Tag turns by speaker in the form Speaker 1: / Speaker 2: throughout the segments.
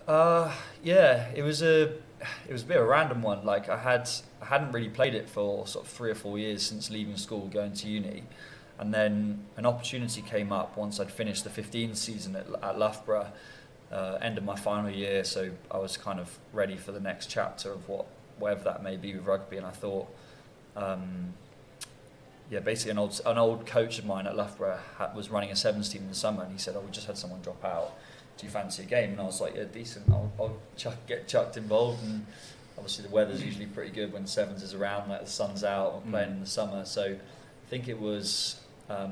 Speaker 1: Yeah, it was a bit of a random one. Like I hadn't really played it for sort of 3 or 4 years since leaving school, going to uni, and then an opportunity came up once I'd finished the 15 season at Loughborough, end of my final year. So I was kind of ready for the next chapter of whatever that may be with rugby, and I thought. Yeah, basically an old coach of mine at Loughborough was running a sevens team in the summer, and he said, "Oh, we just had someone drop out. Do you fancy a game?" And I was like, "Yeah, decent. I'll get chucked involved." And obviously the weather's usually pretty good when sevens is around, like the sun's out. We're playing in the summer, so I think it was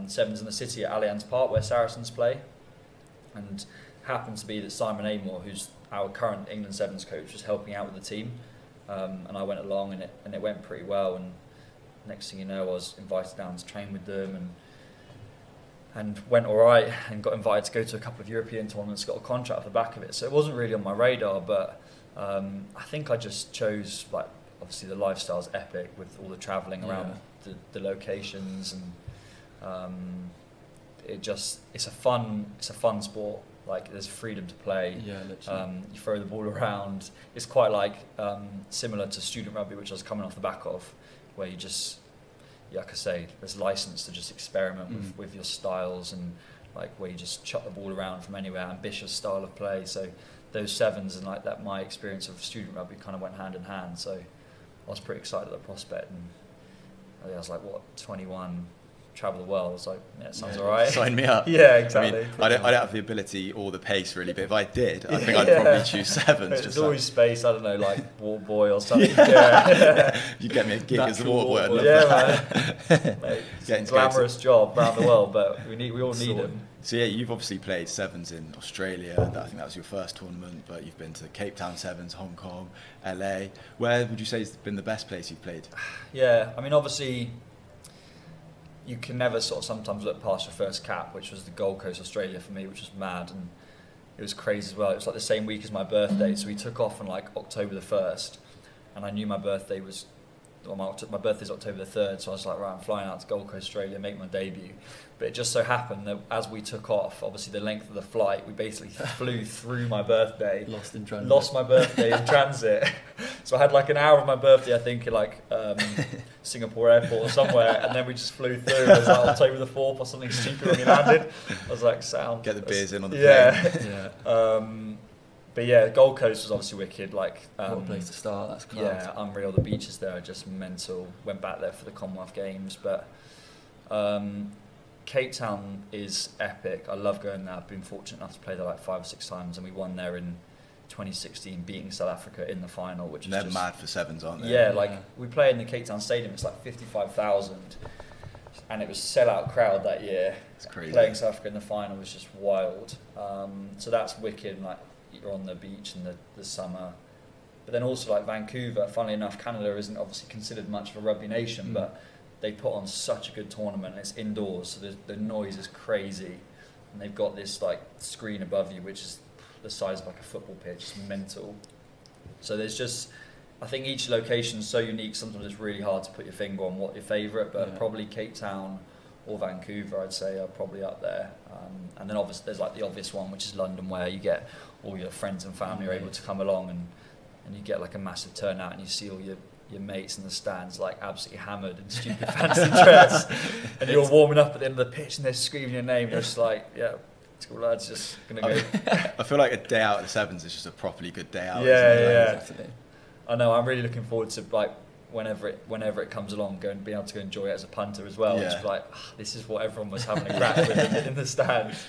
Speaker 1: sevens in the city at Allianz Park where Saracens play, and happened to be that Simon Amor, who's our current England sevens coach, was helping out with the team, and I went along, and it went pretty well. And next thing you know, I was invited down to train with them, and went all right, and got invited to go to a couple of European tournaments, got a contract off the back of it. So it wasn't really on my radar, but I think I just chose, like, obviously the lifestyle's epic with all the travelling around the locations, and it's a fun sport. Like, there's freedom to play.
Speaker 2: Yeah, literally.
Speaker 1: You throw the ball around. It's quite like similar to student rugby, which I was coming off the back of, where you just, like I say, there's license to just experiment with your styles, and like where you just chuck the ball around from anywhere, ambitious style of play. So those sevens and like that, my experience of student rugby kind of went hand in hand. So I was pretty excited at the prospect, and I was like, what, 21, travel the world. I was like, yeah, it sounds all right.
Speaker 3: Sign me up.
Speaker 1: Yeah, exactly.
Speaker 3: I mean, I don't have the ability or the pace really, but if I did, I think I'd probably choose sevens.
Speaker 1: There's always space, I don't know, like water boy or something.
Speaker 3: You get me a gig as a water boy. I'd love
Speaker 1: that. Mate, it's a glamorous job around the world, but we all need them.
Speaker 3: So yeah, you've obviously played sevens in Australia. I think that was your first tournament, but you've been to Cape Town Sevens, Hong Kong, LA. Where would you say has been the best place you've played?
Speaker 1: Yeah, I mean, obviously, you can never sort of sometimes look past your first cap, which was the Gold Coast, Australia for me, which was mad, and it was crazy as well. It was like the same week as my birthday, so we took off on like October the 1st, and I knew my birthday was, well, my birthday's October the 3rd, so I was like, right, I'm flying out to Gold Coast, Australia, make my debut. But it just so happened that as we took off, obviously the length of the flight, we basically flew through my birthday. Lost my birthday in transit. So I had like an hour of my birthday, I think, in like Singapore airport or somewhere, and then we just flew through. It was like October the 4th or something stupid when we landed. I was like, sound.
Speaker 3: Get the beers in on the plane.
Speaker 1: Yeah. But yeah, Gold Coast was obviously wicked. Like,
Speaker 2: what a place to start. That's class.
Speaker 1: Yeah, unreal. The beaches there are just mental. Went back there for the Commonwealth Games, but Cape Town is epic. I love going there. I've been fortunate enough to play there like 5 or 6 times, and we won there in 2016, beating South Africa in the final, which is
Speaker 3: they're
Speaker 1: just
Speaker 3: mad for sevens, aren't they?
Speaker 1: Yeah, like we played in the Cape Town Stadium. It's like 55,000, and it was sell-out crowd that year.
Speaker 3: It's crazy.
Speaker 1: Playing South Africa in the final was just wild. So that's wicked. And like, you're on the beach in the summer, but then also like Vancouver. Funnily enough, Canada isn't obviously considered much of a rugby nation, but they put on such a good tournament. It's indoors, so the noise is crazy, and they've got this like screen above you, which is the size of like a football pitch. It's mental. So there's just, I think each location is so unique. Sometimes it's really hard to put your finger on what your favourite, but probably Cape Town or Vancouver, I'd say, are probably up there. And then obviously there's like the obvious one, which is London, where you get all your friends and family are able to come along, and you get like a massive turnout, and you see all your mates in the stands like absolutely hammered in stupid fancy dress, and you're warming up at the end of the pitch and they're screaming your name, and you're just like, yeah, school lads, just gonna go.
Speaker 3: I feel like a day out at the sevens is just a properly good day out.
Speaker 1: Yeah. I know, I'm really looking forward to like whenever it comes along, being able to go enjoy it as a punter as well. Just like, this is what everyone was having a crack with in the stands.